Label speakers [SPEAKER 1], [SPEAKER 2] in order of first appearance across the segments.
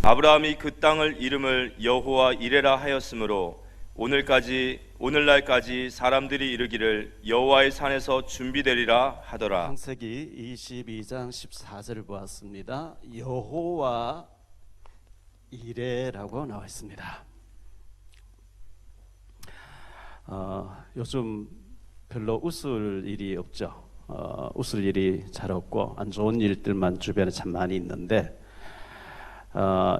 [SPEAKER 1] 아브라함이 그 땅을 이름을 여호와 이레라 하였으므로 오늘날까지 사람들이 이르기를 여호와의 산에서 준비되리라 하더라.
[SPEAKER 2] 창세기 22장 14절을 보았습니다. 여호와 이레라고 나와 있습니다. 요즘 별로 웃을 일이 없죠. 웃을 일이 잘 없고 안 좋은 일들만 주변에 참 많이 있는데,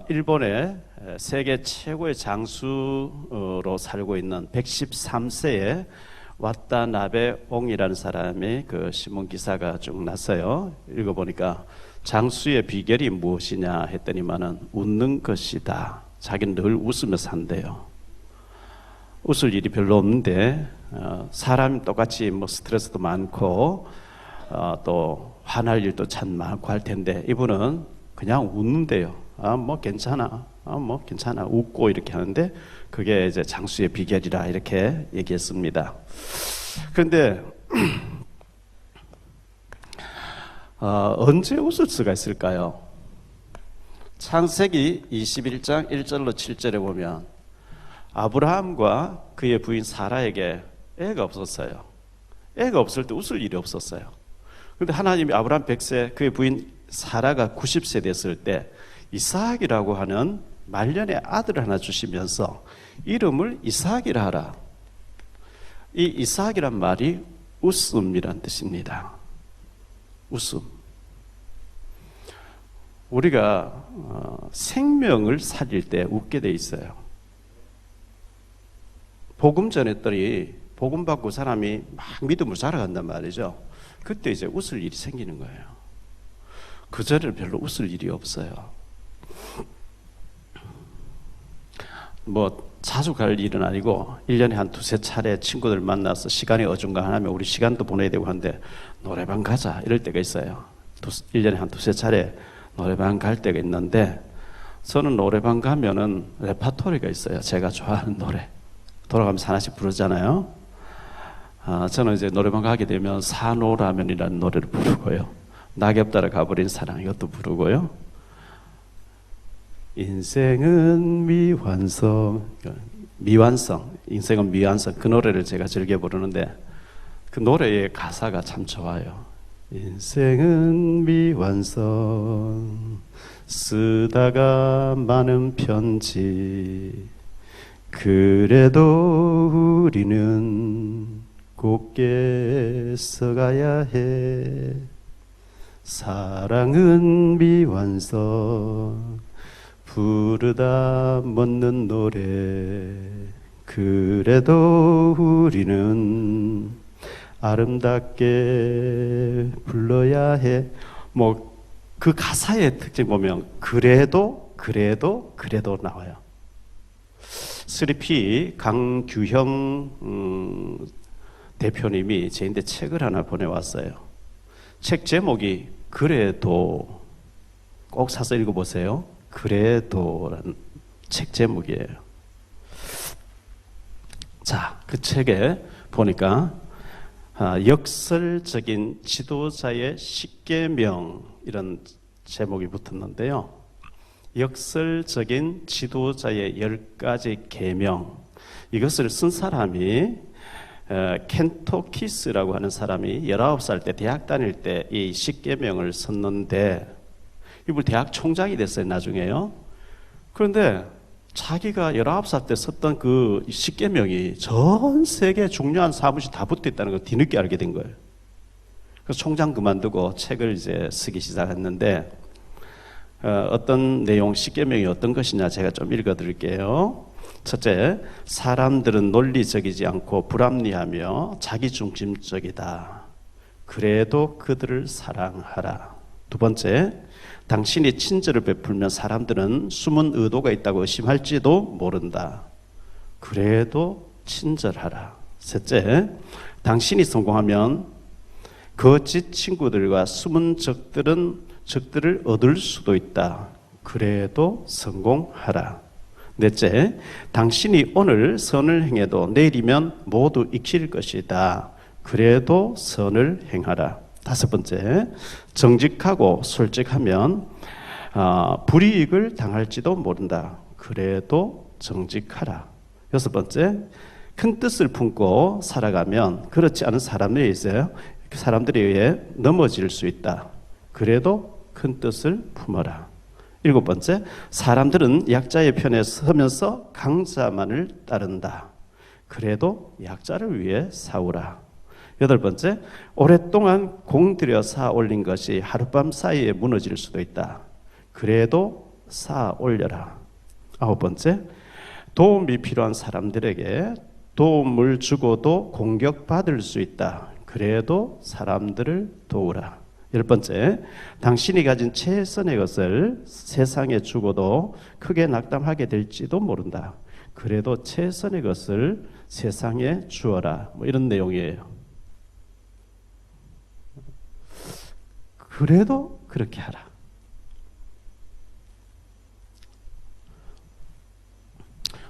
[SPEAKER 2] 일본의 세계 최고의 장수로 살고 있는 113세의 와타나베 옹이라는 사람의 그 신문 기사가 쭉 났어요. 읽어보니까 장수의 비결이 무엇이냐 했더니만은 웃는 것이다. 자기는 늘 웃으며 산대요. 웃을 일이 별로 없는데 사람이 똑같이 뭐 스트레스도 많고 또 화날 일도 참 많고 할 텐데 이분은 그냥 웃는데요. 뭐 괜찮아. 뭐 괜찮아. 웃고 이렇게 하는데 그게 이제 장수의 비결이라 이렇게 얘기했습니다. 그런데 언제 웃을 수가 있을까요? 창세기 21장 1절로 7절에 보면 아브라함과 그의 부인 사라에게 애가 없었어요. 애가 없을 때 웃을 일이 없었어요. 그런데 하나님이 아브라함 100세, 그의 부인 사라가 90세 됐을 때 이삭이라고 하는 말년의 아들을 하나 주시면서 이름을 이삭이라 하라. 이 이삭이란 말이 웃음이란 뜻입니다. 웃음. 우리가 생명을 살릴 때 웃게 돼 있어요. 복음 전했더니 복음 받고 사람이 막 믿음으로 자라간단 말이죠. 그때 이제 웃을 일이 생기는 거예요. 그 전에는 별로 웃을 일이 없어요. 뭐 자주 갈 일은 아니고 1년에 한 두세 차례 친구들 만나서 시간이 어중간하면 우리 시간도 보내야 되고 하는데 노래방 가자 이럴 때가 있어요. 1년에 한 두세 차례 노래방 갈 때가 있는데 저는 노래방 가면은 레파토리가 있어요. 제가 좋아하는 노래 돌아가면서 하나씩 부르잖아요. 저는 이제 노래방 가게 되면 산호라면이라는 노래를 부르고요. 낙엽 따라 가버린 사랑 이것도 부르고요. 인생은 미완성, 인생은 미완성 그 노래를 제가 즐겨 부르는데 그 노래의 가사가 참 좋아요. 인생은 미완성 쓰다가 많은 편지 그래도 우리는 곱게 써가야 해 사랑은 미완성 부르다 멎는 노래 그래도 우리는 아름답게 불러야 해. 뭐 그 가사의 특징 보면 그래도 나와요. 3P 강규형 대표님이 저한테 책을 하나 보내왔어요. 책 제목이 그래도 꼭 사서 읽어보세요. 그래도라는 책 제목이에요. 자, 그 책에 보니까 역설적인 지도자의 10계명 이런 제목이 붙었는데요. 역설적인 지도자의 10가지 계명 이것을 쓴 사람이 켄토키스라고 하는 사람이 19살 때 대학 다닐 때 이 10계명을 썼는데 이분 대학 총장이 됐어요, 나중에요. 그런데 자기가 19살 때 썼던 그 10계명이 전 세계 중요한 사무실 다 붙어 있다는 걸 뒤늦게 알게 된 거예요. 그래서 총장 그만두고 책을 이제 쓰기 시작했는데, 어떤 내용, 10계명이 어떤 것이냐 제가 좀 읽어 드릴게요. 첫째, 사람들은 논리적이지 않고 불합리하며 자기중심적이다. 그래도 그들을 사랑하라. 두 번째, 당신이 친절을 베풀면 사람들은 숨은 의도가 있다고 의심할지도 모른다. 그래도 친절하라. 셋째, 당신이 성공하면 거짓 친구들과 숨은 적들을 얻을 수도 있다. 그래도 성공하라. 넷째, 당신이 오늘 선을 행해도 내일이면 모두 익힐 것이다. 그래도 선을 행하라. 다섯 번째, 정직하고 솔직하면 불이익을 당할지도 모른다. 그래도 정직하라. 6번째, 큰 뜻을 품고 살아가면 그렇지 않은 사람들이 있어요. 그 사람들에 의해 넘어질 수 있다. 그래도 큰 뜻을 품어라. 7번째, 사람들은 약자의 편에 서면서 강자만을 따른다. 그래도 약자를 위해 싸우라. 8번째, 오랫동안 공들여 쌓아 올린 것이 하룻밤 사이에 무너질 수도 있다. 그래도 쌓아 올려라. 9번째, 도움이 필요한 사람들에게 도움을 주고도 공격받을 수 있다. 그래도 사람들을 도우라. 10번째, 당신이 가진 최선의 것을 세상에 주고도 크게 낙담하게 될지도 모른다. 그래도 최선의 것을 세상에 주어라. 뭐 이런 내용이에요. 그래도 그렇게 하라.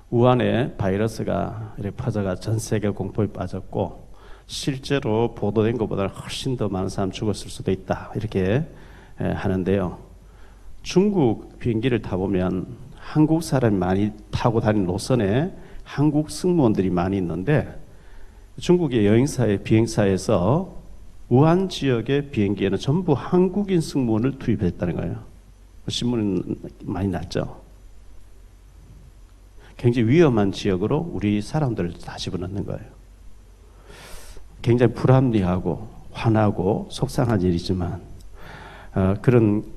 [SPEAKER 2] 우한에 바이러스가 이렇게 퍼져가 전 세계 공포에 빠졌고 실제로 보도된 것보다 훨씬 더 많은 사람 죽었을 수도 있다. 이렇게 하는데요. 중국 비행기를 타보면 한국 사람이 많이 타고 다니는 노선에 한국 승무원들이 많이 있는데 중국의 여행사의 비행사에서 우한 지역의 비행기에는 전부 한국인 승무원을 투입했다는 거예요. 신문은 많이 났죠. 굉장히 위험한 지역으로 우리 사람들을 다 집어넣는 거예요. 굉장히 불합리하고 화나고 속상한 일이지만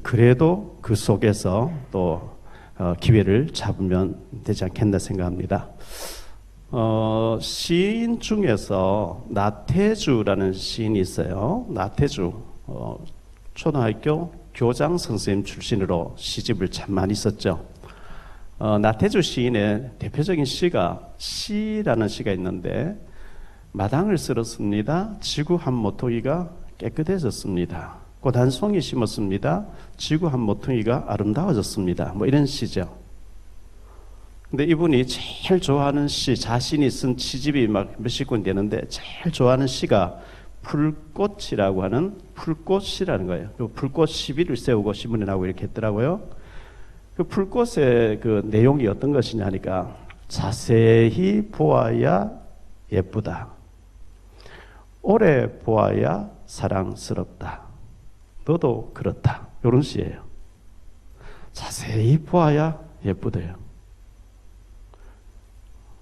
[SPEAKER 2] 그래도 그 속에서 또 기회를 잡으면 되지 않겠나 생각합니다. 시인 중에서 나태주라는 시인이 있어요. 나태주 초등학교 교장 선생님 출신으로 시집을 참 많이 썼죠. 나태주 시인의 대표적인 시라는 시가 있는데 마당을 쓸었습니다. 지구 한 모퉁이가 깨끗해졌습니다. 꽃 한 송이 심었습니다. 지구 한 모퉁이가 아름다워졌습니다. 뭐 이런 시죠. 근데 이분이 제일 좋아하는 시, 자신이 쓴 시집이 막 몇십 권 되는데 제일 좋아하는 시가 풀꽃이라고 하는 풀꽃이라는 거예요. 그 풀꽃 시비를 세우고 신문에 나오고 이렇게 했더라고요. 그 풀꽃의 그 내용이 어떤 것이냐 하니까 자세히 보아야 예쁘다. 오래 보아야 사랑스럽다. 너도 그렇다. 이런 시예요. 자세히 보아야 예쁘대요.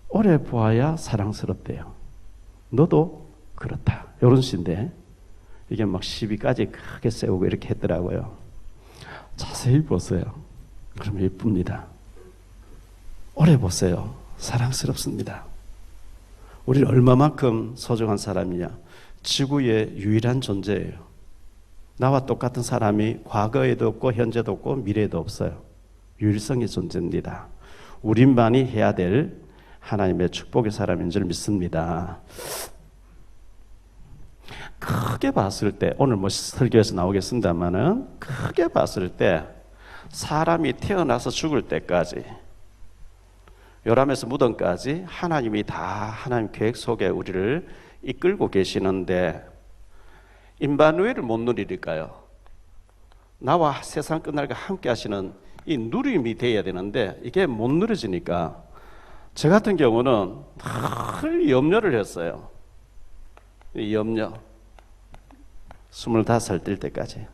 [SPEAKER 2] 오래 보아야 사랑스럽대요. 너도 그렇다. 이런 시인데 이게 막 시비까지 크게 세우고 이렇게 했더라고요. 자세히 보세요. 그러면 예쁩니다. 오래 보세요. 사랑스럽습니다. 우리는 얼마만큼 소중한 사람이냐. 지구의 유일한 존재예요. 나와 똑같은 사람이 과거에도 없고 현재도 없고 미래에도 없어요. 유일성의 존재입니다. 우리만이 해야 될 하나님의 축복의 사람인 줄 믿습니다. 크게 봤을 때 오늘 뭐 설교에서 나오겠습니다만은 크게 봤을 때 사람이 태어나서 죽을 때까지 요람에서 무덤까지 하나님이 다 하나님 계획 속에 우리를 이끌고 계시는데 임마누엘을 못 누리니까요. 나와 세상 끝날까 함께 하시는 이 누림이 돼야 되는데 이게 못 누려지니까 저 같은 경우는 늘 염려를 했어요. 이 염려. 25살 될 때까지.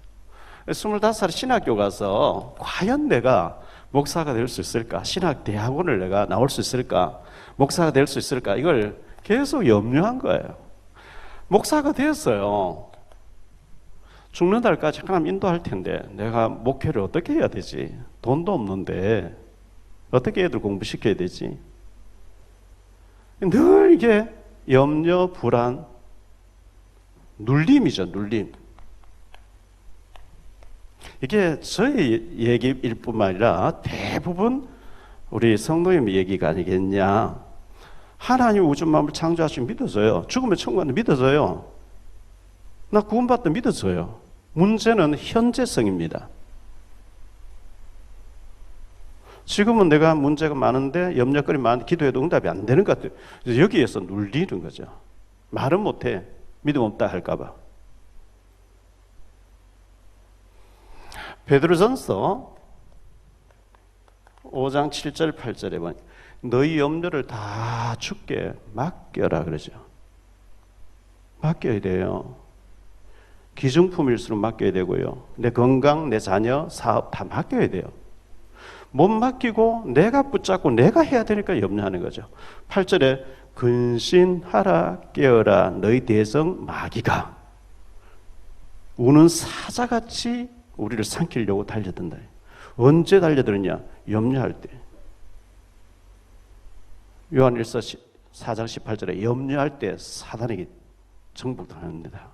[SPEAKER 2] 25살 신학교 가서 과연 내가 목사가 될 수 있을까? 신학대학원을 내가 나올 수 있을까? 목사가 될 수 있을까? 이걸 계속 염려한 거예요. 목사가 됐어요. 죽는 날까지 하나님 인도할 텐데 내가 목회를 어떻게 해야 되지? 돈도 없는데 어떻게 애들 공부시켜야 되지? 늘 이게 염려, 불안, 눌림이죠, 눌림. 이게 저의 얘기일 뿐만 아니라 대부분 우리 성도님의 얘기가 아니겠냐. 하나님 우주 만물 창조하시면 믿어져요. 죽으면 천국 간다 믿어져요. 나 구원받다 믿어져요. 문제는 현재성입니다. 지금은 내가 문제가 많은데 염려거리 많은데 기도해도 응답이 안 되는 것 같아요. 여기에서 눌리는 거죠. 말은 못해. 믿음 없다 할까 봐. 베드로전서 5장 7절 8절에 보니 너희 염려를 다 주께 맡겨라 그러죠. 맡겨야 돼요. 기중품일수록 맡겨야 되고요. 내 건강, 내 자녀, 사업 다 맡겨야 돼요. 못 맡기고 내가 붙잡고 내가 해야 되니까 염려하는 거죠. 8절에 근신하라 깨어라 너희 대성 마귀가 우는 사자같이 우리를 삼키려고 달려든다. 언제 달려드느냐? 염려할 때. 요한일서 4장 18절에 염려할 때 사단에게 정복당합니다.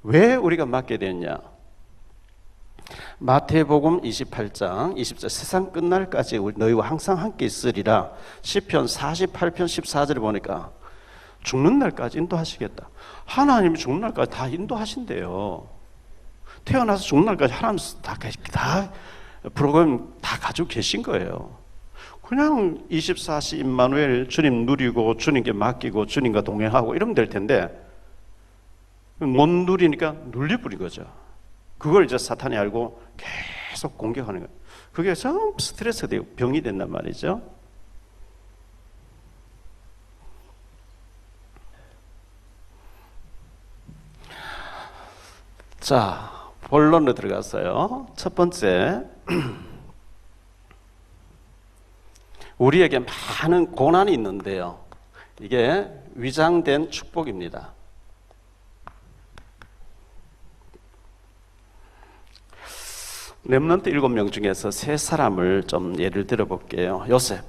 [SPEAKER 2] 왜 우리가 맡게 되었냐? 마태복음 28장 20절 세상 끝날까지 너희와 항상 함께 있으리라. 시편 48편 14절에 보니까 죽는 날까지 인도하시겠다. 하나님이 죽는 날까지 다 인도하신대요. 태어나서 죽는 날까지 하나님 다 프로그램 다 가지고 계신 거예요. 그냥 24시 임마누엘 주님 누리고 주님께 맡기고 주님과 동행하고 이러면 될 텐데 못 누리니까 눌려버린 거죠. 그걸 이제 사탄이 알고 계속 공격하는 거예요. 그게 좀 스트레스가 되고 병이 된단 말이죠. 자, 본론으로 들어갔어요. 첫 번째, 우리에게 많은 고난이 있는데요. 이게 위장된 축복입니다. 렘넌트 7명 중에서 3사람을 좀 예를 들어 볼게요. 요셉.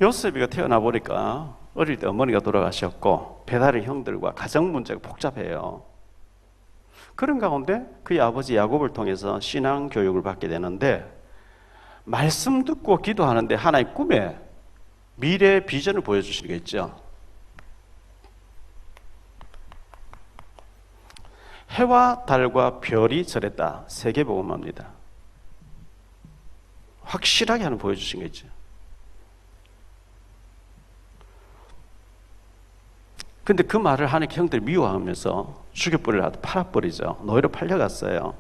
[SPEAKER 2] 요셉이가 태어나 보니까 어릴 때 어머니가 돌아가셨고 배다른 형들과 가정 문제가 복잡해요. 그런 가운데 그의 아버지 야곱을 통해서 신앙 교육을 받게 되는데 말씀 듣고 기도하는데 하나님 꿈에 미래 비전을 보여주시는 게 있죠. 해와 달과 별이 절했다. 세계복음화입니다. 확실하게 하나 보여주신 게 있죠. 근데 그 말을 하는 형들이 미워하면서 죽여버리려 하다 팔아버리죠. 노예로 팔려갔어요.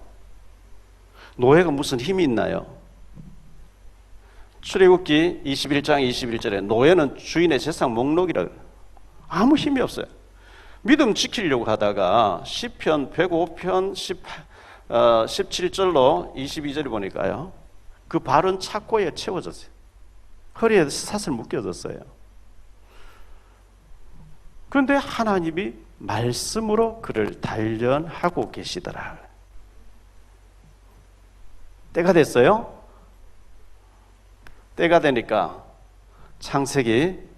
[SPEAKER 2] 노예가 무슨 힘이 있나요? 출애굽기 21장 21절에 노예는 주인의 재산 목록이라 아무 힘이 없어요. 믿음 지키려고 하다가 시편 105편 17절로 22절에 보니까요. 그 발은 착고에 채워졌어요. 허리에 사슬 묶여졌어요. 그런데 하나님이 말씀으로 그를 단련하고 계시더라. 때가 됐어요. 때가 되니까 창세기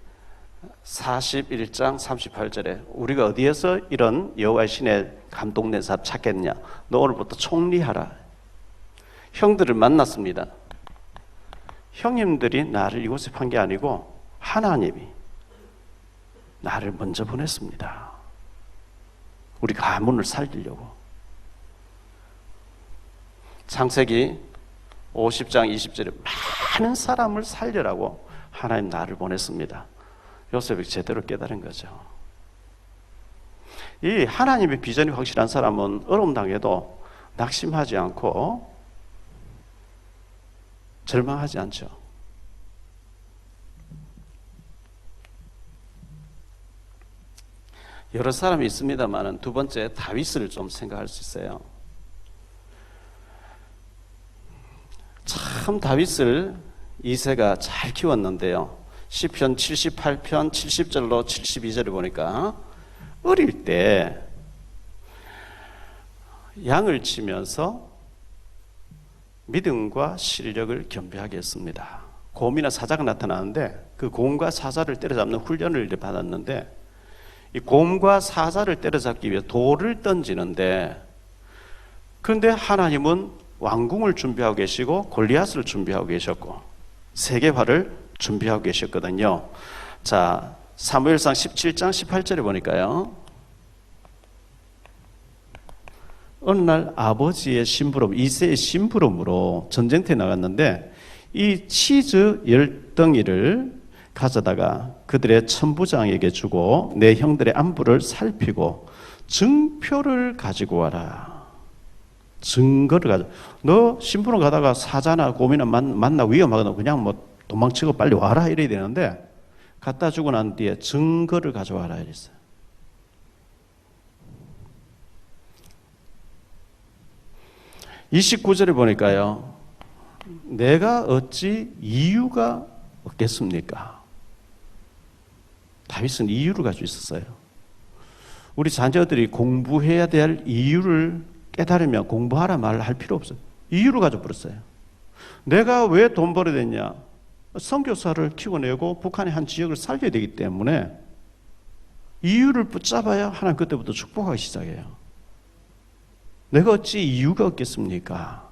[SPEAKER 2] 41장 38절에 우리가 어디에서 이런 여호와의 신의 감동된 사람 찾겠냐? 너 오늘부터 총리하라. 형들을 만났습니다. 형님들이 나를 이곳에 판 게 아니고 하나님이 나를 먼저 보냈습니다. 우리 가문을 살리려고. 창세기 50장 20절에 많은 사람을 살려라고 하나님 나를 보냈습니다. 요셉이 제대로 깨달은 거죠. 이 하나님의 비전이 확실한 사람은 어려움 당해도 낙심하지 않고 절망하지 않죠. 여러 사람이 있습니다만 두 번째 다윗을 좀 생각할 수 있어요. 참 다윗을 이새가 잘 키웠는데요. 시편 78편 70절로 72절을 보니까 어릴 때 양을 치면서 믿음과 실력을 겸비하게 했습니다. 곰이나 사자가 나타나는데 그 곰과 사자를 때려잡는 훈련을 받았는데 이 곰과 사자를 때려잡기 위해 돌을 던지는데 그런데 하나님은 왕궁을 준비하고 계시고 골리앗을 준비하고 계셨고 세계화를 준비하고 계셨거든요. 자, 사무엘상 17장 18절에 보니까요. 어느 날 아버지의 심부름, 이새의 심부름으로 전쟁터에 나갔는데 이 치즈 10덩이를 가져다가 그들의 천부장에게 주고 내 형들의 안부를 살피고 증표를 가지고 와라. 증거를 가지고. 너 신부로 가다가 사자나 곰이나 만나 위험하거든. 그냥 뭐 도망치고 빨리 와라 이래야 되는데 갖다 주고 난 뒤에 증거를 가져와라 이랬어요. (29절에) 보니까요, 내가 어찌 이유가 없겠습니까? 다윗은 이유를 가지고 있었어요. 우리 자녀들이 공부해야 될 이유를 깨달으면 공부하라 말을 할 필요 없어요. 이유를 가지고 버렸어요. 내가 왜 돈 벌어야 되냐? 선교사를 키워내고 북한의 한 지역을 살려야 되기 때문에 이유를 붙잡아야 하나님 그때부터 축복하기 시작해요. 내가 어찌 이유가 없겠습니까?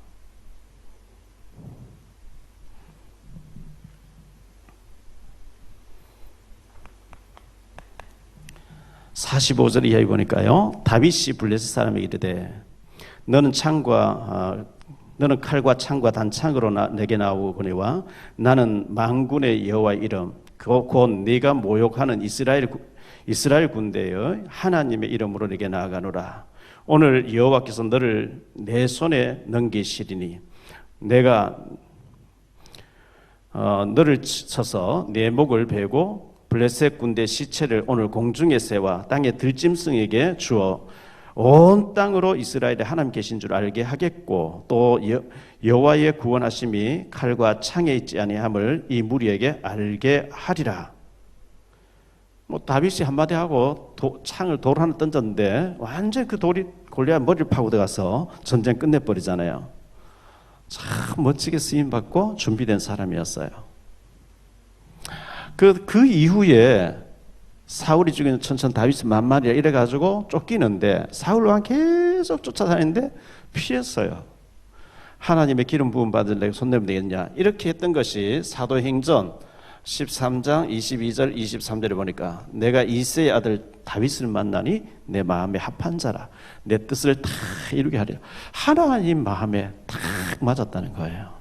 [SPEAKER 2] (45절) 이하에 보니까요, 다윗이 블레셋 사람에게 이르되 너는 칼과 창과 단창으로 내게 나오거니와 나는 만군의 여호와의 이름 곧 네가 모욕하는 이스라엘 군대의 하나님의 이름으로 네게 나아가노라. 오늘 여호와께서 너를 내 손에 넘기시리니 내가 너를 쳐서 내 목을 베고 블레셋 군대 시체를 오늘 공중의 새와 땅의 들짐승에게 주어 온 땅으로 이스라엘에 하나님 계신 줄 알게 하겠고 또 여호와의 구원하심이 칼과 창에 있지 아니함을 이 무리에게 알게 하리라. 뭐 다윗이 한마디 하고 창을 돌 하나 던졌는데 완전 그 돌이 골리앗 머리를 파고 들어가서 전쟁 끝내버리잖아요. 참 멋지게 쓰임받고 준비된 사람이었어요. 그 이후에 사울이 죽이는 천천 다윗은 만만이라 이래가지고 쫓기는데 사울 왕 계속 쫓아다니는데 피했어요. 하나님의 기름 부음 받을 내가 손 내면 되겠냐 이렇게 했던 것이 사도행전 13장 22절 23절에 보니까 내가 이새의 아들 다윗을 만나니 내 마음에 합한 자라 내 뜻을 다 이루게 하리라. 하나님 마음에 딱 맞았다는 거예요.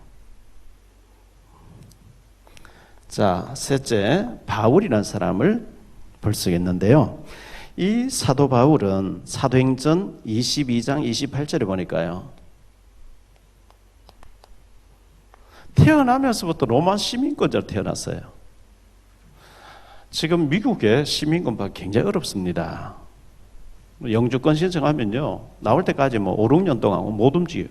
[SPEAKER 2] 자, 셋째, 바울이라는 사람을 벌쓰겠는데요. 이 사도 바울은 사도행전 22장 28절에 보니까요, 태어나면서부터 로마 시민권자로 태어났어요. 지금 미국의 시민권 받기 굉장히 어렵습니다. 영주권 신청하면요, 나올 때까지 뭐 5, 6년 동안 못 움직여요.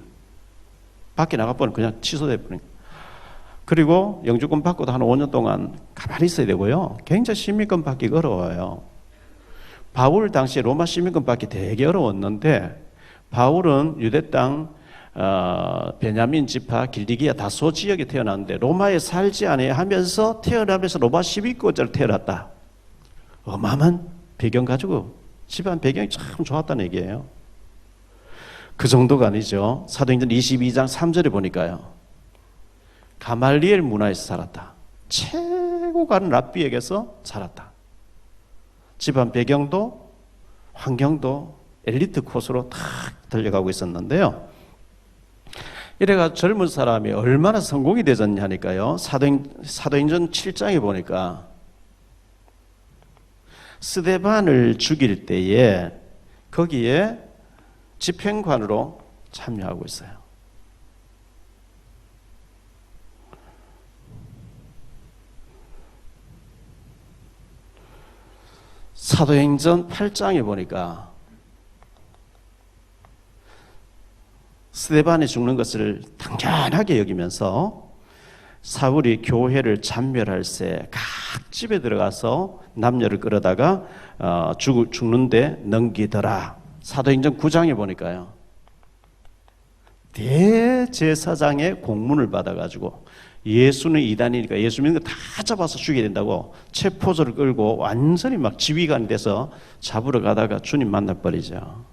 [SPEAKER 2] 밖에 나가버리면 그냥 취소돼 버립니다. 그리고 영주권 받고도 한 5년 동안 가만히 있어야 되고요. 굉장히 시민권 받기가 어려워요. 바울 당시에 로마 시민권 받기 되게 어려웠는데 바울은 유대 땅 베냐민 지파 길리기아 다소 지역에 태어났는데 로마에 살지 아니하면서 태어나면서 로마 시민권자로 태어났다. 어마어마한 배경 가지고 집안 배경이 참 좋았다는 얘기예요. 그 정도가 아니죠. 사도행전 22장 3절에 보니까요, 가말리엘 문화에서 살았다. 최고 가는 랍비에게서 살았다. 집안 배경도 환경도 엘리트 코스로 탁 달려가고 있었는데요. 이래가 젊은 사람이 얼마나 성공이 되었냐니까요. 사도행전 7장에 보니까 스데반을 죽일 때에 거기에 집행관으로 참여하고 있어요. 사도행전 8장에 보니까 스데반이 죽는 것을 당연하게 여기면서 사울이 교회를 잔멸할 새 각 집에 들어가서 남녀를 끌어다가 죽는데 넘기더라. 사도행전 9장에 보니까요, 대제사장의 공문을 받아가지고 예수는 이단이니까 예수 믿는 거 다 잡아서 죽여야 된다고 체포조를 끌고 완전히 막 지휘관이 돼서 잡으러 가다가 주님 만나버리죠.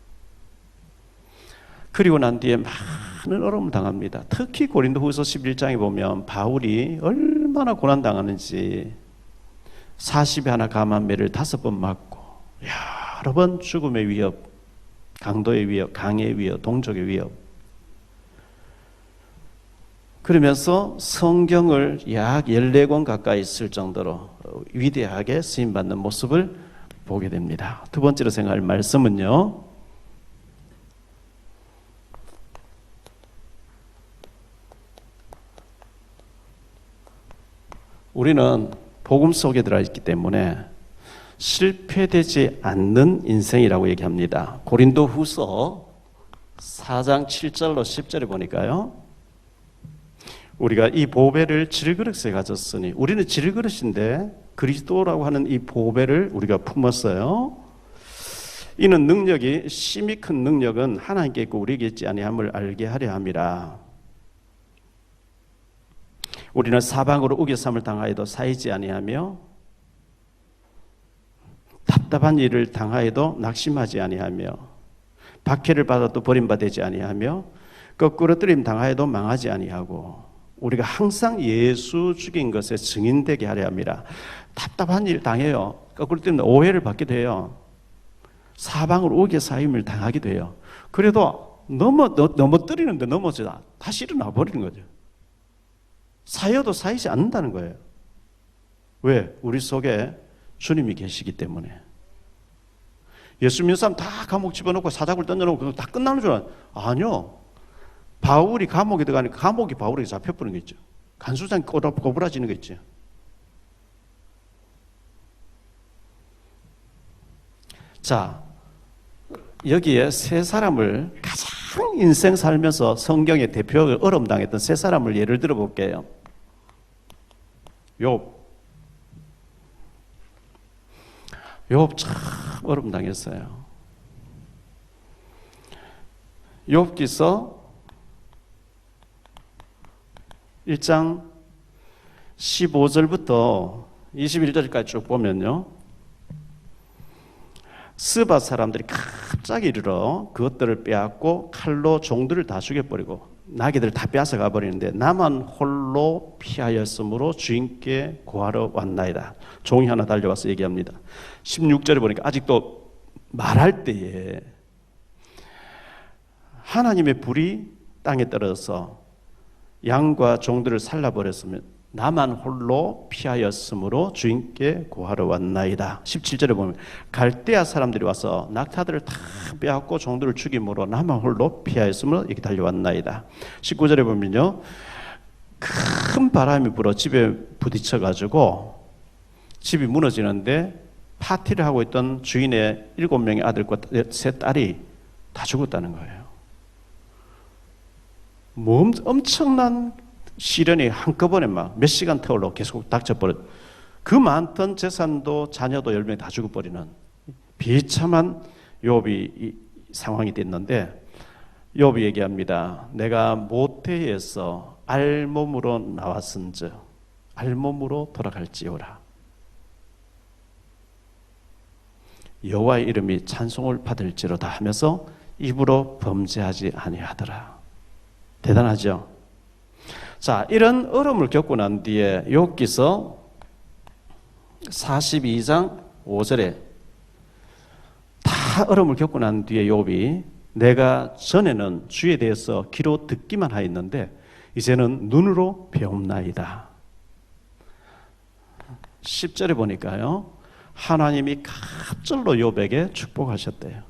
[SPEAKER 2] 그리고 난 뒤에 많은 어려움을 당합니다. 특히 고린도후서 11장에 보면 바울이 얼마나 고난당하는지 40에 하나 감한 매를 5번 맞고 여러 번 죽음의 위협, 강도의 위협, 강의 위협, 동족의 위협, 그러면서 성경을 약 14권 가까이 쓸 정도로 위대하게 쓰임받는 모습을 보게 됩니다. 두 번째로 생각할 말씀은요, 우리는 복음 속에 들어있기 때문에 실패되지 않는 인생이라고 얘기합니다. 고린도 후서 4장 7절로 10절에 보니까요, 우리가 이 보배를 질그릇에 가졌으니, 우리는 질그릇인데 그리스도라고 하는 이 보배를 우리가 품었어요. 이는 능력이, 심히 큰 능력은 하나님께 있고 우리에게 있지 아니함을 알게 하려 함이라. 우리는 사방으로 우겨쌈을 당하여도 사이지 아니하며 답답한 일을 당하여도 낙심하지 아니하며 박해를 받아도 버림받지 아니하며 거꾸로 뜨림 당하여도 망하지 아니하고 우리가 항상 예수 죽인 것에 증인되게 하려 함이라. 답답한 일 당해요. 거꾸로 뜨면 오해를 받기도 해요. 사방으로 우겨싸임을 당하기도 해요. 그래도 넘어뜨리는데 넘어지다 다시 일어나 버리는 거죠. 사여도 사이지 않는다는 거예요. 왜? 우리 속에 주님이 계시기 때문에. 예수 믿는 사람 다 감옥 집어넣고 사자굴 던져놓고 다 끝나는 줄 아니요. 바울이 감옥에 들어가니까 감옥이 바울에게 잡혀버린 거 있죠. 간수장이 꼬부라지는 거 있죠. 자, 여기에 세 사람을, 가장 인생 살면서 성경의 대표를 어려움당했던 세 사람을 예를 들어 볼게요. 욥 참 어려움당했어요. 욥기서 1장 15절부터 21절까지 쭉 보면요, 스바 사람들이 갑자기 이르러 그것들을 빼앗고 칼로 종들을 다 죽여버리고 나귀들을 다 빼앗아 가버리는데 나만 홀로 피하였으므로 주인께 고하러 왔나이다. 종이 하나 달려와서 얘기합니다. 16절에 보니까 아직도 말할 때에 하나님의 불이 땅에 떨어져서 양과 종들을 살라버렸으면 나만 홀로 피하였으므로 주인께 고하러 왔나이다. 17절에 보면 갈대아 사람들이 와서 낙타들을 다 빼앗고 종들을 죽임으로 나만 홀로 피하였으므로 이렇게 달려왔나이다. 19절에 보면요, 큰 바람이 불어 집에 부딪혀가지고 집이 무너지는데 파티를 하고 있던 주인의 7명의 아들과 3딸이 다 죽었다는 거예요. 엄청난 시련이 한꺼번에 막 몇 시간 터울로 계속 닥쳐버렸. 그 많던 재산도 자녀도 10명이 다 죽어버리는 비참한 욥이 상황이 됐는데, 욥이 얘기합니다. 내가 모태에서 알몸으로 나왔은즉 알몸으로 돌아갈지어라. 여호와의 이름이 찬송을 받을지로다 하면서 입으로 범죄하지 아니하더라. 대단하죠? 자, 이런 어려움을 겪고 난 뒤에 욥기서 42장 5절에 다 어려움을 겪고 난 뒤에 욥이 내가 전에는 주에 대해서 귀로 듣기만 하였는데 이제는 눈으로 배움나이다. 10절에 보니까요, 하나님이 갑절로 욥에게 축복하셨대요.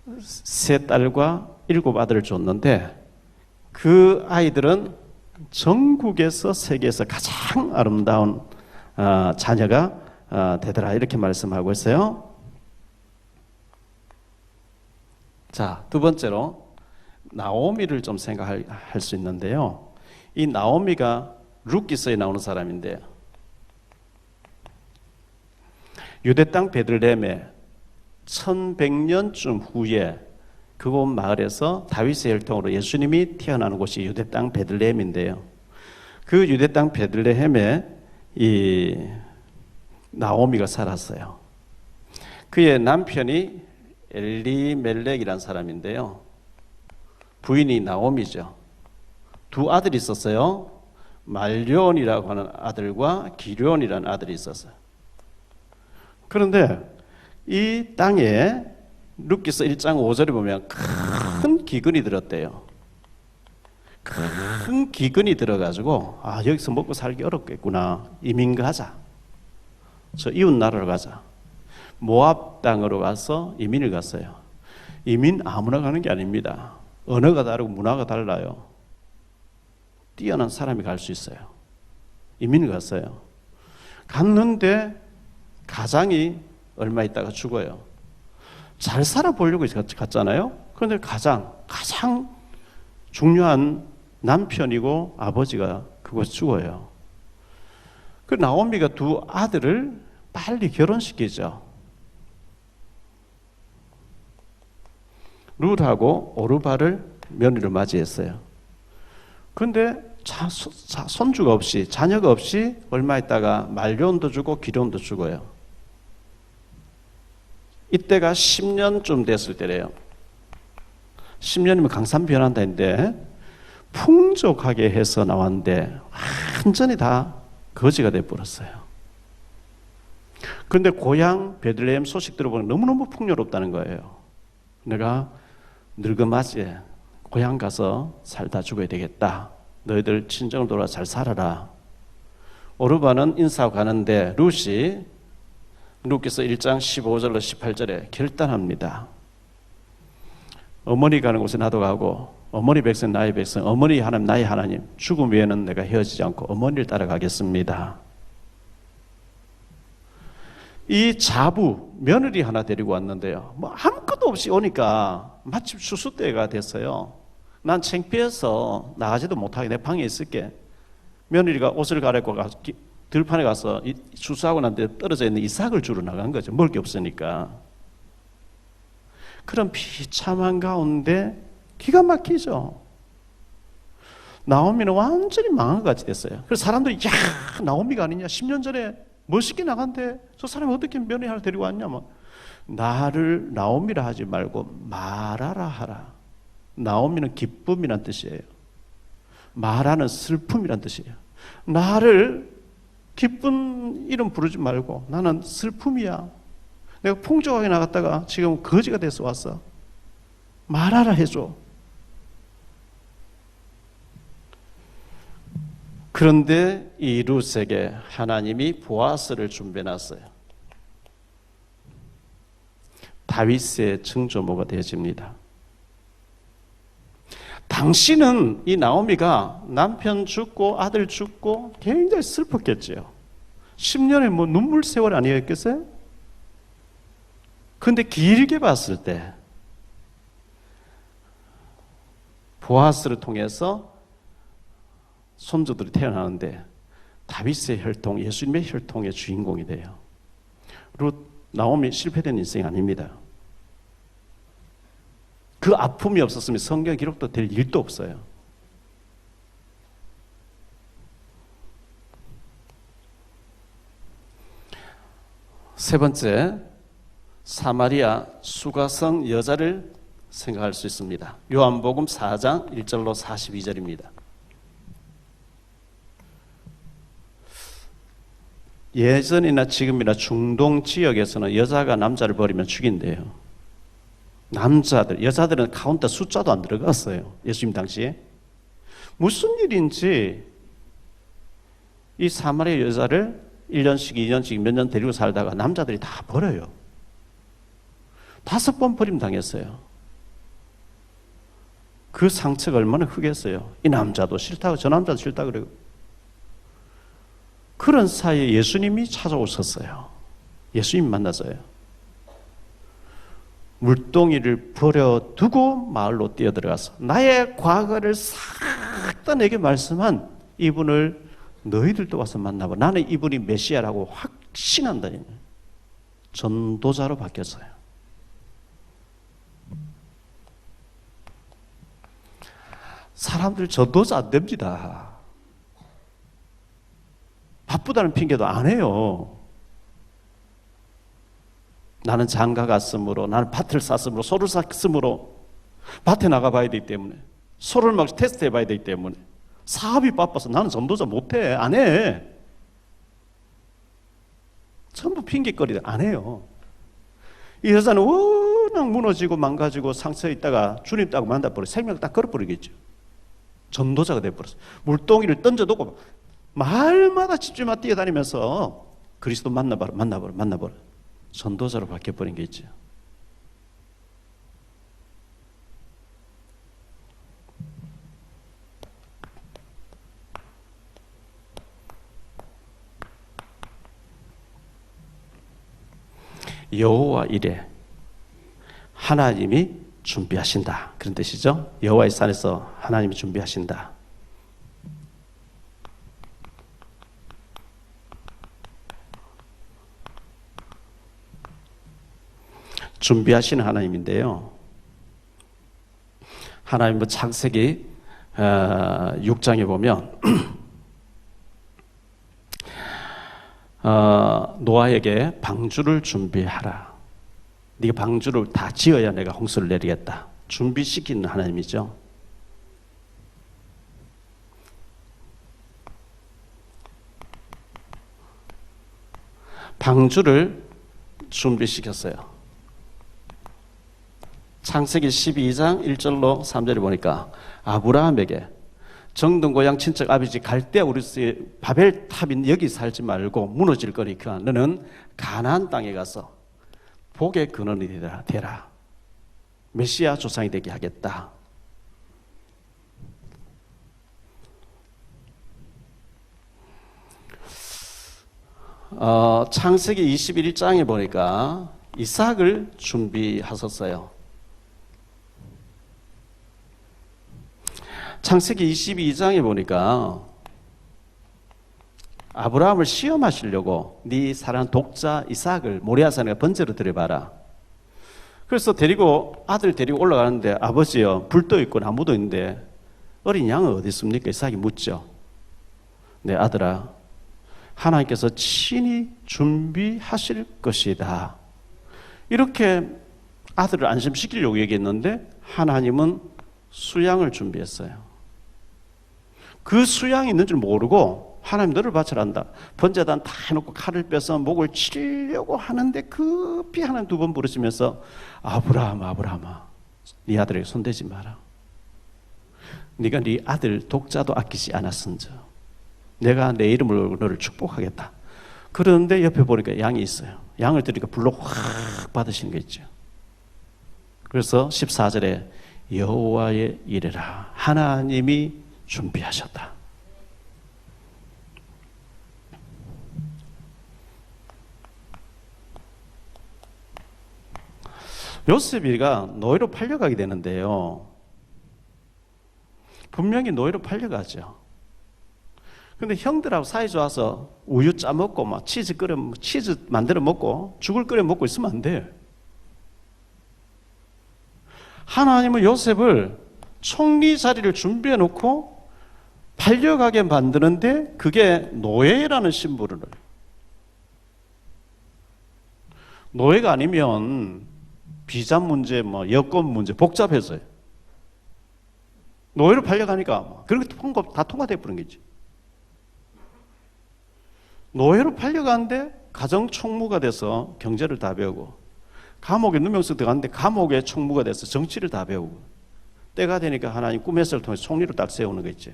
[SPEAKER 2] 3딸과 7 아들을 줬는데 그 아이들은 전국에서 세계에서 가장 아름다운 자녀가 되더라, 이렇게 말씀하고 있어요. 자, 두 번째로 나오미를 좀 생각할 수 있는데요, 이 나오미가 룻기서에 나오는 사람인데요, 유대 땅 베들레헴에 1100년쯤 후에 그곳 마을에서 다윗의 혈통으로 예수님이 태어나는 곳이 유대 땅 베들레헴인데요, 그 유대 땅 베들레헴에 이 나오미가 살았어요. 그의 남편이 엘리멜렉이라는 사람인데요, 부인이 나오미죠. 2 아들이 있었어요. 말료온이라고 하는 아들과 기료온이라는 아들이 있었어요. 그런데 이 땅에 룻기서 1장 5절에 보면 큰 기근이 들었대요. 큰 기근이 들어가지고 여기서 먹고 살기 어렵겠구나, 이민 가자, 저 이웃 나라로 가자. 모압 땅으로 가서 이민을 갔어요. 이민 아무나 가는 게 아닙니다. 언어가 다르고 문화가 달라요. 뛰어난 사람이 갈 수 있어요. 이민을 갔어요. 갔는데 가장이 얼마 있다가 죽어요. 잘 살아보려고 갔잖아요. 그런데 가장 중요한 남편이고 아버지가 그곳에 죽어요. 그 나오미가 두 아들을 빨리 결혼시키죠. 룻하고 오르바를 며느리로 맞이했어요. 그런데 손주가 없이, 자녀가 없이 얼마 있다가 말년도 주고 기련도 죽어요. 이때가 10년쯤 됐을 때래요. 10년이면 강산 변한다 했는데 풍족하게 해서 나왔는데 완전히 다 거지가 돼버렸어요. 그런데 고향 베들레헴 소식 들어보니 너무너무 풍요롭다는 거예요. 내가 늙어맞이 고향 가서 살다 죽어야 되겠다. 너희들 친정을 돌아 잘 살아라. 오르바는 인사하고 가는데 룻께서 1장 15절로 18절에 결단합니다. 어머니 가는 곳에 나도 가고 어머니 백성 나의 백성, 어머니 하나님 나의 하나님, 죽음 외에는 내가 헤어지지 않고 어머니를 따라가겠습니다. 이 자부 며느리 하나 데리고 왔는데요, 뭐 아무것도 없이 오니까 마침 수수 때가 됐어요. 난 창피해서 나가지도 못하게 내 방에 있을게. 며느리가 옷을 갈아입고 들판에 가서 수수하고 난 데 떨어져 있는 이삭을 주러 나간 거죠. 먹을 게 없으니까. 그런 비참한 가운데 기가 막히죠. 나오미는 완전히 망한 것 같이 됐어요. 그래서 사람들이 야, 나오미가 아니냐, 10년 전에 멋있게 나간대, 저 사람이 어떻게 며느리 하나 데리고 왔냐. 나를 나오미라 하지 말고 마라라 하라. 나오미는 기쁨이란 뜻이에요. 마라는 슬픔이란 뜻이에요. 나를 기쁜 이름 부르지 말고 나는 슬픔이야. 내가 풍족하게 나갔다가 지금 거지가 돼서 왔어. 말하라 해줘. 그런데 이 룻에게 하나님이 보아스를 준비해놨어요. 다윗의 증조모가 되어집니다. 당시는 이 나오미가 남편 죽고 아들 죽고 굉장히 슬펐겠죠. 10년의 뭐 눈물 세월 아니었겠어요? 그런데 길게 봤을 때 보아스를 통해서 손주들이 태어나는데 다윗의 혈통, 예수님의 혈통의 주인공이 돼요. 룻, 나오미 실패된 인생 아닙니다. 그 아픔이 없었으면 성경 기록도 될 일도 없어요. 세 번째, 사마리아 수가성 여자를 생각할 수 있습니다. 요한복음 4장 1절로 42절입니다. 예전이나 지금이나 중동 지역에서는 여자가 남자를 버리면 죽인대요. 여자들은 카운터 숫자도 안 들어갔어요. 예수님 당시에. 무슨 일인지 이 사마리아 여자를 1년씩 2년씩 몇 년 데리고 살다가 남자들이 다 버려요. 5번 버림 당했어요. 그 상처가 얼마나 크겠어요. 이 남자도 싫다고 저 남자도 싫다고 그래요. 그런 사이에 예수님이 찾아오셨어요. 예수님 만났어요. 물동이를 버려두고 마을로 뛰어들어가서 나의 과거를 싹 다 내게 말씀한 이분을 너희들도 와서 만나봐. 나는 이분이 메시아라고 확신한다. 전도자로 바뀌었어요. 사람들 전도자 안 됩니다. 바쁘다는 핑계도 안 해요. 나는 장가 갔으므로, 나는 밭을 샀으므로, 소를 샀으므로 밭에 나가봐야 되기 때문에, 소를 막 테스트 해봐야 되기 때문에, 사업이 바빠서 나는 전도자 못해. 안 해. 전부 핑계거리들 안 해요. 이 여자는 워낙 무너지고 망가지고 상처에 있다가 주님 딱 만나버려 생명을 딱 걸어버리겠죠. 전도자가 돼버렸어요. 물동이를 던져두고 말마다 집집마다 뛰어다니면서 그리스도 만나봐라. 전도자로 바뀌어버린 게 있죠. 여호와 이래 하나님이 준비하신다, 그런 뜻이죠. 여호와의 산에서 하나님이 준비하신다. 준비하시는 하나님인데요. 하나님은 창세기 6장에 보면 노아에게 방주를 준비하라. 네가 방주를 다 지어야 내가 홍수를 내리겠다. 준비시키는 하나님이죠. 방주를 준비시켰어요. 창세기 12장 1절로 3절에 보니까 아브라함에게 정든 고향 친척 아버지 갈대아 우르스의 바벨탑인 여기 살지 말고 무너질 거니까 너는 가나안 땅에 가서 복의 근원이 되라. 메시아 조상이 되게 하겠다. 창세기 21장에 보니까 이삭을 준비하셨어요. 창세기 22장에 보니까 아브라함을 시험하시려고 네 사랑하는 독자 이삭을 모리아산에 번제로 드려봐라. 그래서 아들 데리고 올라가는데 아버지요, 불도 있고 나무도 있는데 어린 양은 어디 있습니까? 이삭이 묻죠. 네 아들아, 하나님께서 친히 준비하실 것이다. 이렇게 아들을 안심시키려고 얘기했는데 하나님은 수양을 준비했어요. 그 수양이 있는 줄 모르고 하나님 너를 바쳐란다. 번제단 다 해놓고 칼을 빼서 목을 치려고 하는데 급히 하나님 두 번 부르시면서 아브라함아 네 아들에게 손대지 마라. 네가 네 아들 독자도 아끼지 않았은즉 내가 내 이름으로 너를 축복하겠다. 그런데 옆에 보니까 양이 있어요. 양을 드리니까 불로 확 받으신 거 있죠. 그래서 14절에 여호와의 이래라 하나님이 준비하셨다. 요셉이가 노예로 팔려가게 되는데요. 분명히 노예로 팔려가죠. 근데 형들하고 사이 좋아서 우유 짜먹고 막 치즈 만들어 먹고 죽을 끓여 먹고 있으면 안 돼. 하나님은 요셉을 총리 자리를 준비해 놓고 팔려가게 만드는데 그게 노예라는 심부를, 노예가 아니면 비자 문제, 여권 문제 복잡해서요. 노예로 팔려가니까 그렇게 다 통과돼 버린 거지. 노예로 팔려가는데 가정 총무가 돼서 경제를 다 배우고, 감옥에 누명서 들어갔는데 감옥의 총무가 돼서 정치를 다 배우고, 때가 되니까 하나님 꿈의 썰을 통해서 총리로 딱 세우는 거 있죠.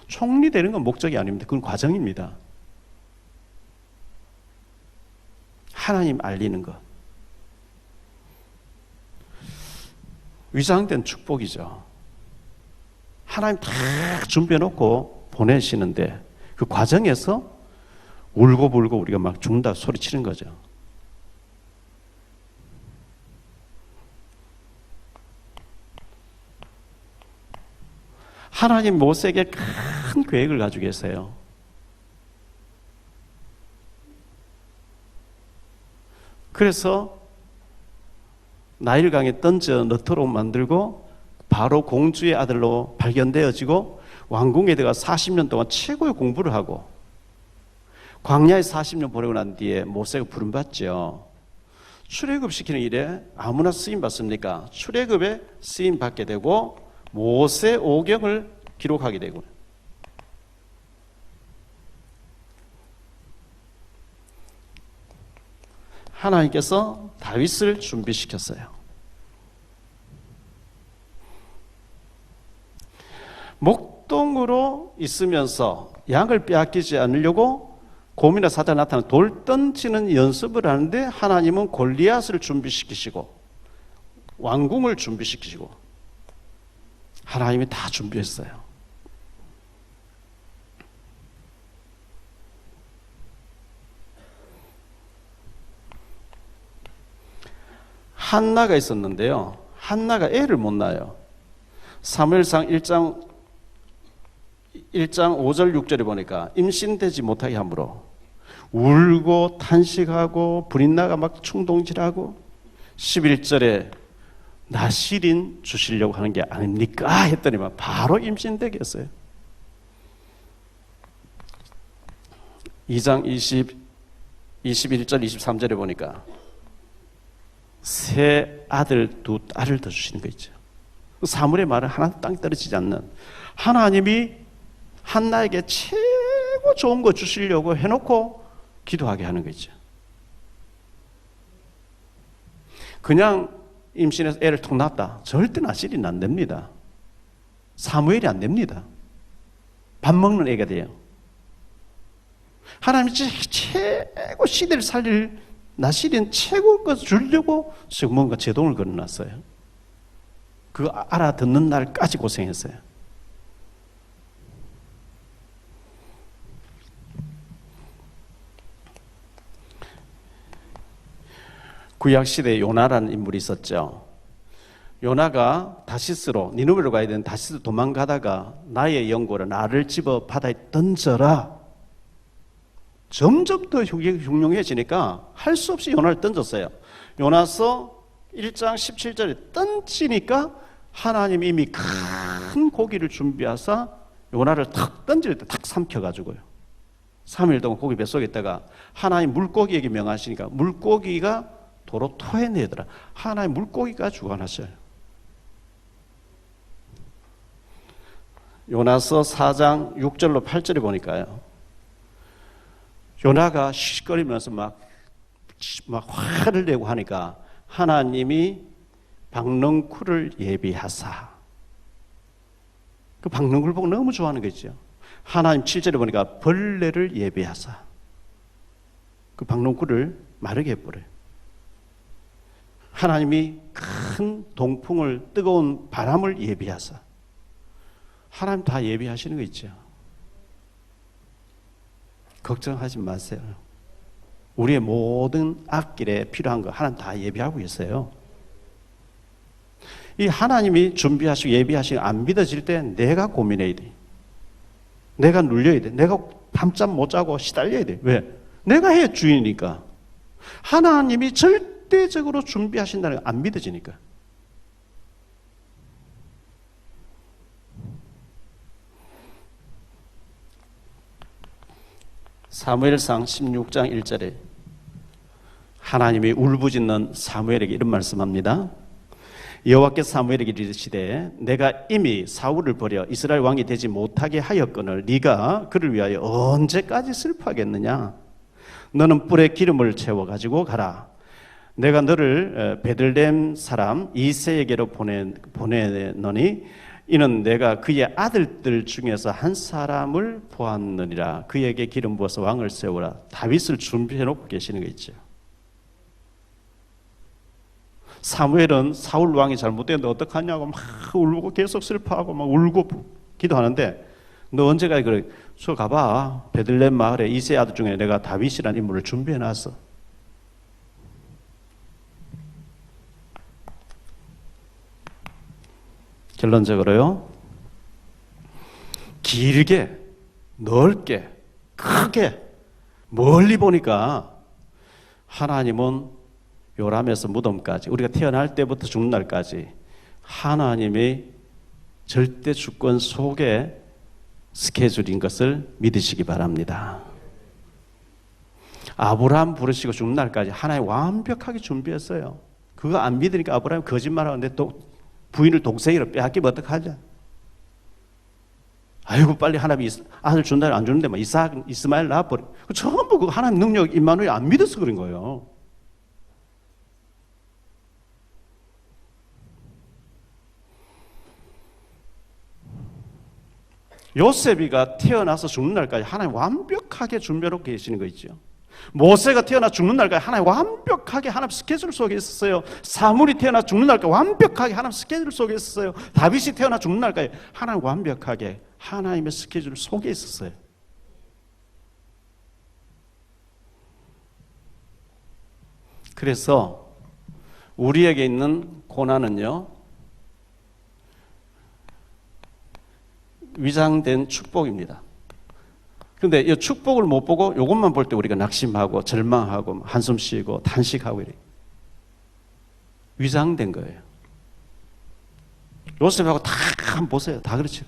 [SPEAKER 2] 총리 되는 건 목적이 아닙니다. 그건 과정입니다. 하나님 알리는 것. 위장된 축복이죠. 하나님 다 준비해놓고 보내시는데 그 과정에서 울고불고 우리가 막 죽는다 소리치는 거죠. 하나님 모세에게 큰 계획을 가지고 계세요. 그래서 나일강에 던져 넣도록 만들고 바로 공주의 아들로 발견되어지고 왕궁에 들어가 40년 동안 최고의 공부를 하고 광야에 40년 보내고 난 뒤에 모세가 부름받죠. 출애굽 시키는 일에 아무나 쓰임 받습니까? 출애굽에 쓰임 받게 되고 모세 오경을 기록하게 되고, 하나님께서 다윗을 준비시켰어요. 목동으로 있으면서 양을 빼앗기지 않으려고 곰이나 사자 나타나는 돌 던지는 연습을 하는데 하나님은 골리앗을 준비시키시고 왕궁을 준비시키시고 하나님이 다 준비했어요. 한나가 있었는데요. 한나가 애를 못 낳아요. 사무엘상 1장 5절 6절에 보니까 임신되지 못하게 함으로 울고 탄식하고 불이 나가 막 충동질하고 11절에 나실인 주시려고 하는 게 아닙니까? 했더니만 바로 임신되게 했어요. 2장 21절 23절에 보니까 세 아들 두 딸을 더 주시는 거 있죠. 사물의 말은 하나도 땅에 떨어지지 않는 하나님이 한나에게 최고 좋은 거 주시려고 해놓고 기도하게 하는 거 있죠. 그냥 임신해서 애를 툭 낳았다. 절대 나실이 안 됩니다. 사무엘이 안 됩니다. 밥 먹는 애가 돼요. 하나님이 최고 시대를 살릴 나실인 최고 것을 주려고 뭔가 제동을 걸어놨어요. 그 알아듣는 날까지 고생했어요. 구약시대에 요나라는 인물이 있었죠. 요나가 다시스로 니느웨로 가야 되는 다시스 도망가다가 나의 영고를 나를 집어 바다에 던져라. 점점 더 흉흉해지니까 할 수 없이 요나를 던졌어요. 요나서 1장 17절에 던지니까 하나님이 이미 큰 고기를 준비하사 요나를 탁 던질 때 탁 삼켜가지고요. 3일 동안 고기 뱃속에 있다가 하나님 물고기에게 명하시니까 물고기가 도로 토해내더라. 하나님 물고기가 주관하셔요. 요나서 4장 6절로 8절에 보니까요. 요나가 시시거리면서 막 화를 내고 하니까 하나님이 박넝쿨을 예비하사. 그 박넝쿨 보고 너무 좋아하는 거죠. 하나님 7절에 보니까 벌레를 예비하사. 그 박넝쿨을 마르게 해버려요. 하나님이 큰 동풍을 뜨거운 바람을 예비하사. 하나님 다 예비하시는 거 있죠. 걱정하지 마세요. 우리의 모든 앞길에 필요한 거 하나님 다 예비하고 있어요. 이 하나님이 준비하시고 예비하시고 안 믿어질 때 내가 고민해야 돼. 내가 눌려야 돼. 내가 밤잠 못 자고 시달려야 돼. 왜? 내가 해 주인이니까. 하나님이 절대적으로 준비하신다는 거 안 믿어지니까. 사무엘상 16장 1절에 하나님이 울부짖는 사무엘에게 이런 말씀합니다. 여호와께서 사무엘에게 이르시되 내가 이미 사울을 버려 이스라엘 왕이 되지 못하게 하였거늘 네가 그를 위하여 언제까지 슬퍼하겠느냐. 너는 뿔에 기름을 채워 가지고 가라. 내가 너를 베들레헴 사람 이새에게로 보내노니 이는 내가 그의 아들들 중에서 한 사람을 보았느니라. 그에게 기름 부어서 왕을 세우라. 다윗을 준비해 놓고 계시는 거 있죠. 사무엘은 사울 왕이 잘못됐는데 어떡하냐고 막 울고 계속 슬퍼하고 막 울고 기도하는데 너 언제까지 그래? 저 가봐. 베들레헴 마을에 이새 아들 중에 내가 다윗이라는 인물을 준비해 놨어. 결론적으로요. 길게, 넓게, 크게, 멀리 보니까 하나님은 요람에서 무덤까지 우리가 태어날 때부터 죽는 날까지 하나님의 절대 주권 속에 스케줄인 것을 믿으시기 바랍니다. 아브라함 부르시고 죽는 날까지 하나님 완벽하게 준비했어요. 그거 안 믿으니까 아브라함이 거짓말하는데 또 부인을 동생으로 빼앗기면 어떡하냐. 아이고 빨리 하나님이 아들 준다 안 주는데 막 이스마엘 낳아버려. 전부 그 하나님 능력 임마누엘 안 믿어서 그런 거예요. 요셉이가 태어나서 죽는 날까지 하나님 완벽하게 준비하고 계시는 거 있죠. 모세가 태어나 죽는 날까지 하나님 완벽하게 하나님 스케줄 속에 있었어요. 사물이 태어나 죽는 날까지 완벽하게 하나님 스케줄 속에 있었어요. 다윗이 태어나 죽는 날까지 하나님 완벽하게 하나님의 스케줄 속에 있었어요. 그래서 우리에게 있는 고난은요, 위장된 축복입니다. 그런데 이 축복을 못 보고 이것만 볼 때 우리가 낙심하고 절망하고 한숨 쉬고 탄식하고 이래. 위장된 거예요. 요셉하고 다 한번 보세요. 다 그렇죠.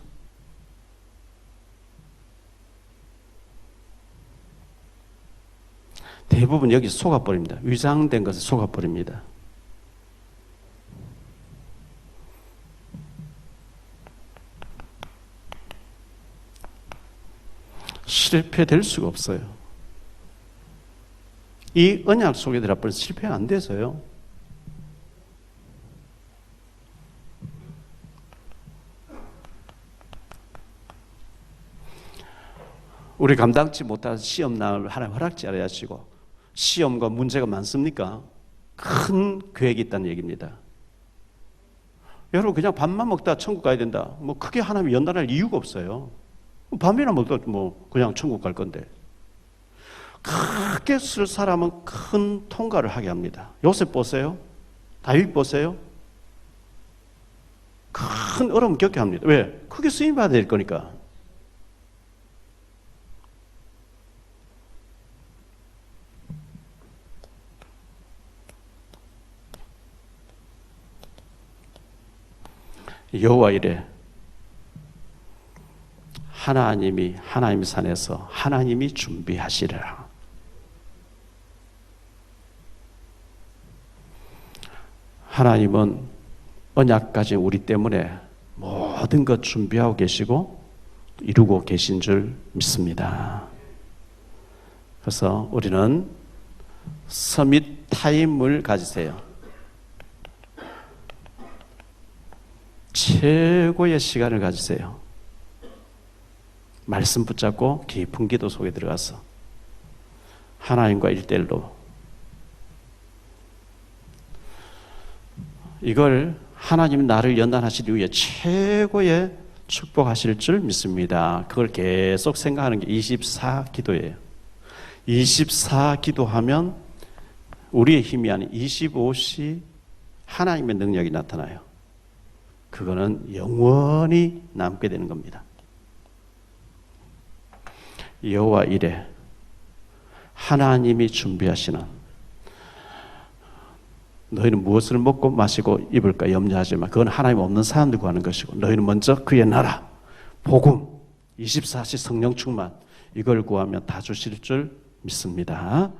[SPEAKER 2] 대부분 여기 속아버립니다. 위장된 것을 속아버립니다. 실패될 수가 없어요. 이 언약 속에 들어버리면 실패 안 돼서요. 우리 감당치 못한 시험날 하나님 허락지 않으시고 시험과 문제가 많습니까? 큰 계획이 있다는 얘기입니다. 여러분 그냥 밥만 먹다 천국 가야 된다. 뭐 크게 하나님이 연단할 이유가 없어요. 밥이나 먹다 뭐 그냥 천국 갈 건데. 크게 쓸 사람은 큰 통과를 하게 합니다. 요셉 보세요. 다윗 보세요. 큰 어려움 겪게 합니다. 왜? 크게 쓰임 받아야 될 거니까. 여호와 이래 하나님의 산에서 하나님이 준비하시리라. 하나님은 언약까지 우리 때문에 모든 것 준비하고 계시고 이루고 계신 줄 믿습니다. 그래서 우리는 서밋 타임을 가지세요. 최고의 시간을 가지세요. 말씀 붙잡고 깊은 기도 속에 들어가서 하나님과 1:1로 이걸 하나님 나를 연단하실 이후에 최고의 축복하실 줄 믿습니다. 그걸 계속 생각하는 게 24기도예요. 24기도하면 우리의 힘이 아닌 25시 하나님의 능력이 나타나요. 그거는 영원히 남게 되는 겁니다. 여호와 이래 하나님이 준비하시는 너희는 무엇을 먹고 마시고 입을까 염려하지 마. 그건 하나님 없는 사람들 구하는 것이고 너희는 먼저 그의 나라, 복음, 24시 성령 충만 이걸 구하면 다 주실 줄 믿습니다.